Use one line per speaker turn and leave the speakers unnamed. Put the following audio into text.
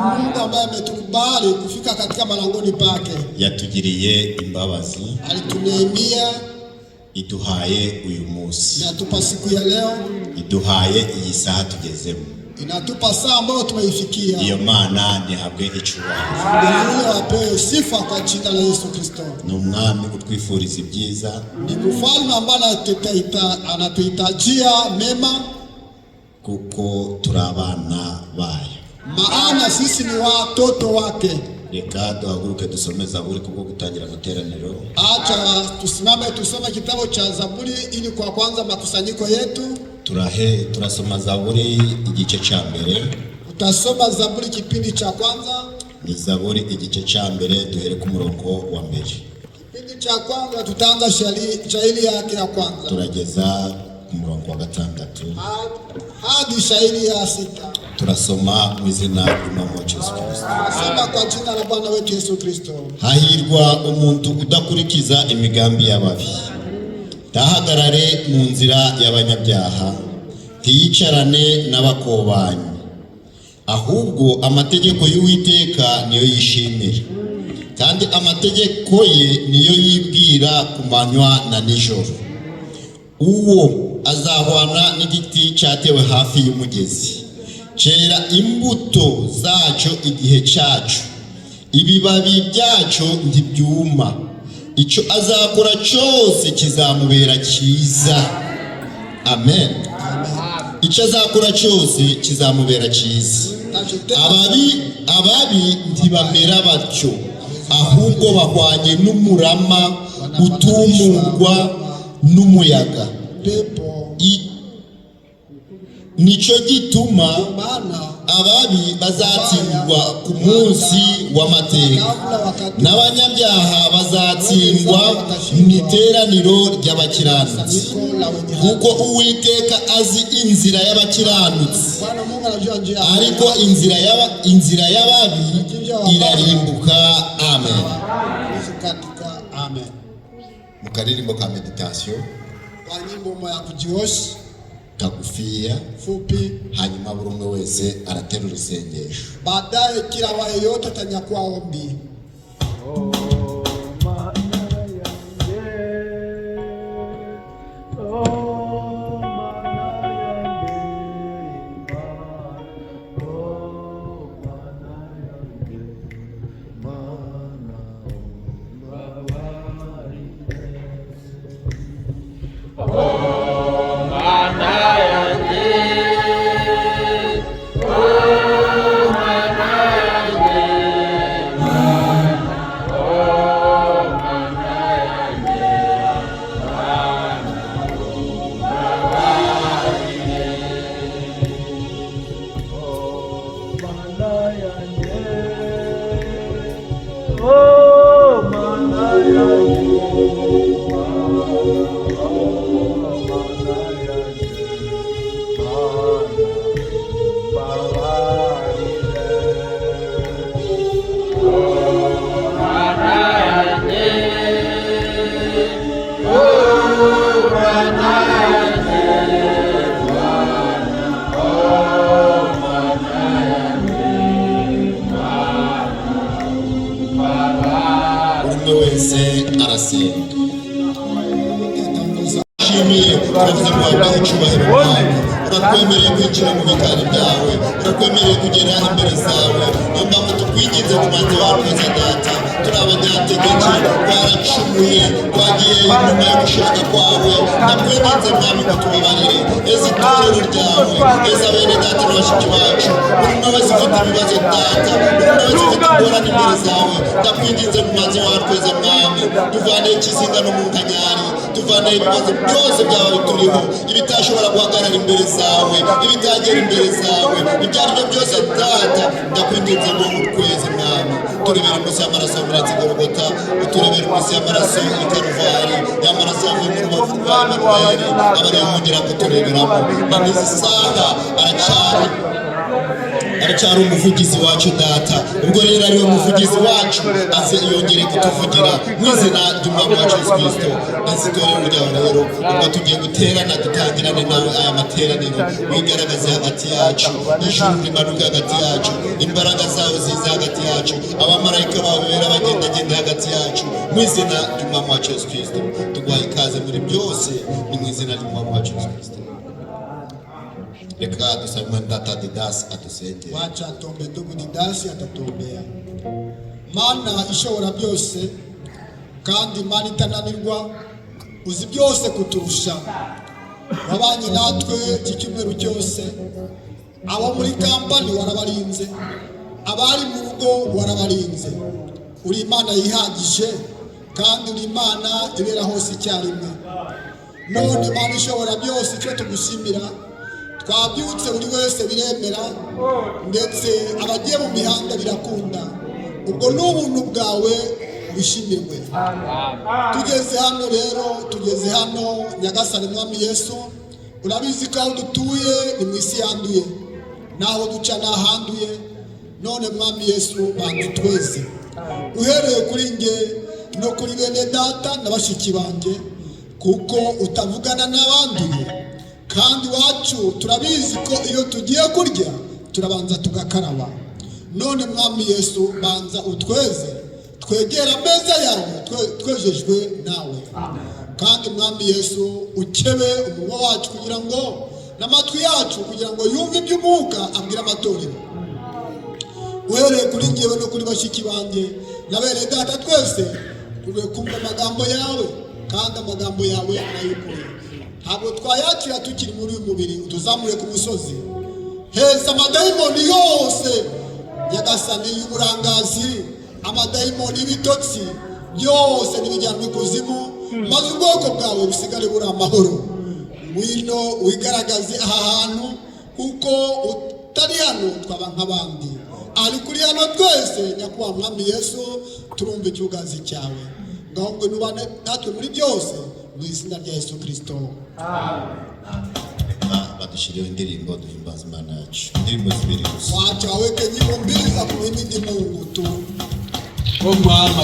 Mungu ambaye ametukubali kufika katika malangoni pake.
Yatugiriye imbabazi,
alituneemia,
iduhaye uyu munsi,
inatupa siku ya leo,
iduhaye iyi saha tugezemo,
inatupa saa ambayo tumeifikia.
Iyo Mana nihabwe icyubahiro.
Ndiyo apewe sifa kwa jina la Yesu Kristo.
Ni umwami utwifuriza ibyiza,
ni mfalme ambaye anatuhitajia mema,
kuko turabana bayo,
maana sisi ni watoto wake.
Reka duhaguruke dusome Zaburi kuko gutangira materaniro.
Acha tusimame tusome kitabu cha Zaburi ili kwa kwanza makusanyiko yetu.
Turasoma Zaburi igice cha mbere.
Utasoma Zaburi kipindi cha kwanza.
Ni Zaburi igice cha mbere, duhere ku murongo wa mbere.
Kipindi cha kwanza tutaanza shairi yake ya kwanza,
turageza ku murongo wa gatandatu
hadi shairi ya 6.
Turasoma mu izina ry'Umwami wacu Yesu Kristo.
Soma kwa jina la Bwana wetu Yesu Kristo.
Hahirwa umuntu udakurikiza imigambi y'ababi, tahagarare mu nzira y'abanyabyaha, tiyicarane n'abakobanyi, ahubwo amategeko y'Uwiteka niyo yishimira, kandi amategeko ye niyo yibwira ku manywa na nijoro. Uwo azahwana n'igiti cyatewe hafi y'umugezi, cera imbuto zacyo igihe cyacu, ibibabi byacyo ntibyuma, icyo azakora cyose kizamubera cyiza. Amen. Icyo azakora cyose kizamubera cyiza. Ababi ntibamera batyo, ahubwo bahwanye n'umurama utumurwa n'umuyaga. Nico gituma ababi bazatsindwa ku munsi w'amateka, n'abanyabyaha bazatsindwa mu iteraniro ry'abakiranutsi, kuko Uwiteka azi inzira y'abakiranutsi, ariko inzira y'ababi irarimbuka. Amen. Mu karirimbo ka meditation,
kwa nyimbo ya kujiosha
kagufiya
fupi,
hanyuma buri umwe wese araterura isengesho,
baadaye kila wayote atanyakuwa ombi.
Urakwemereye kwinjira mu bikari byawe, urakwemereye kugera imbere zawe. Niyo mpamvu tukwinginze ku mazi wakoze data, turi abanyategeki, twaracumuye, twagiye inyuma yo gushaka kwawe. Ndakwinginze mwami ngo tubabarire, eza itorero ryawe, eza bene data na bashiki bacu, buri umwe wese ufite ibibazo data, buri umwe wese ufite ingorane imbere zawe. Ndakwinginze mu mazi wakoze mwami, tuvaneho ikizinga no mu kanyari, tuvaneho ibibazo byose byaba bituriho, ibitashobora guhagarara imbere zawe, ibitagera imbere zawe, ibyo ari byo byose data. Ndakwinginze ngo ukweze mwami, turebere munsi y'amaraso y'umurenzi Golgota, uturebere munsi y'amaraso y'i Karuvari, y'amaraso yavuye mu rubavu rwa Emanueli, abariyo mwongera kutureberamo. Na n'izi saha aracyari umuvugizi wacu data. Ubwo rero ariwe muvugizi wacu aze yongere kutuvugira mu izina ry'umwami wacu Yesu Kristo. Maze itorero ryawe rero ubwo tugiye guterana dutangirane nawe aya materaniro, wigaragaze hagati yacu, ijuru rimanuka hagati yacu, imbaraga zawe ziza hagati yacu, abamarayika bawe bera bagendagenda hagati yacu, mu izina ry'umwami wacu Yesu Kristo. Tuguhaye ikaze muri byose, ni mu izina ry'umwami wacu Yesu Kristo. Reka dusabe Data Didasi adusengere.
Wacha tombe ndugu Didasi atatuombea. Mana ishobora byose kandi Mana itananirwa, uzi byose kuturusha, wabanye natwe iki cyumweru cyose, abo muri kampani warabarinze, abari mu rugo warabarinze. Uri Imana yihagije kandi uri Imana ibera hose icyarimwe. None Mana ishobora byose, icyo tugushimira, twabyutse buri wese biremera, ndetse abagiye mu mihanda birakunda. Ubwo n'ubuntu bwawe bishimirwe. Tugeze hano rero, tugeze hano Nyagasani Mwami Yesu, urabizi ko aho dutuye ni mu isi yanduye, naho duca nahanduye. None Mwami Yesu bantu twese, uhereye kuri nge no kuri bene data na bashiki banjye, kuko utavugana n'abanduye. Kandi wacu turabizi ko iyo tugiye kurya turabanza tugakaraba. None Mwami Yesu banza utweze, twegera ameza yawe twejejwe nawe. Kandi Mwami Yesu ukebe umunwa wacu kugira ngo n'amatwi yacu kugira ngo yumve iby'umwuka abwira amatorero. Uhereye kuri ngewe no kuri bashiki banjye na bene data twese tube kumva amagambo yawe, kandi amagambo yawe arayukuri. Ntabwo twayakira tukiri muri uyu mubiri, utuzamure ku musozi. Heza amadayimoni yose Nyagasani y'uburangazi, amadayimoni y'ibitotsi byose nibijyanwe kuzimu, maze ubwoko bwawe busigare buri amahoro. Wino wigaragaze aha hantu, kuko utari hano twaba nk'abandi. Ari kuri hano twese nyakubahwa Mwami Yesu, turumva icyugazi cyawe. Ngaho ngo nubane natwe muri byose, mu izina rya Yesu Kristo.
Badushiriyeho indirimbo duhimbaza Imana yacu, indirimbo zibiri gusa.
Wacha waweke nyimbo mbili za kumhimidi Mungu tu.
Mama,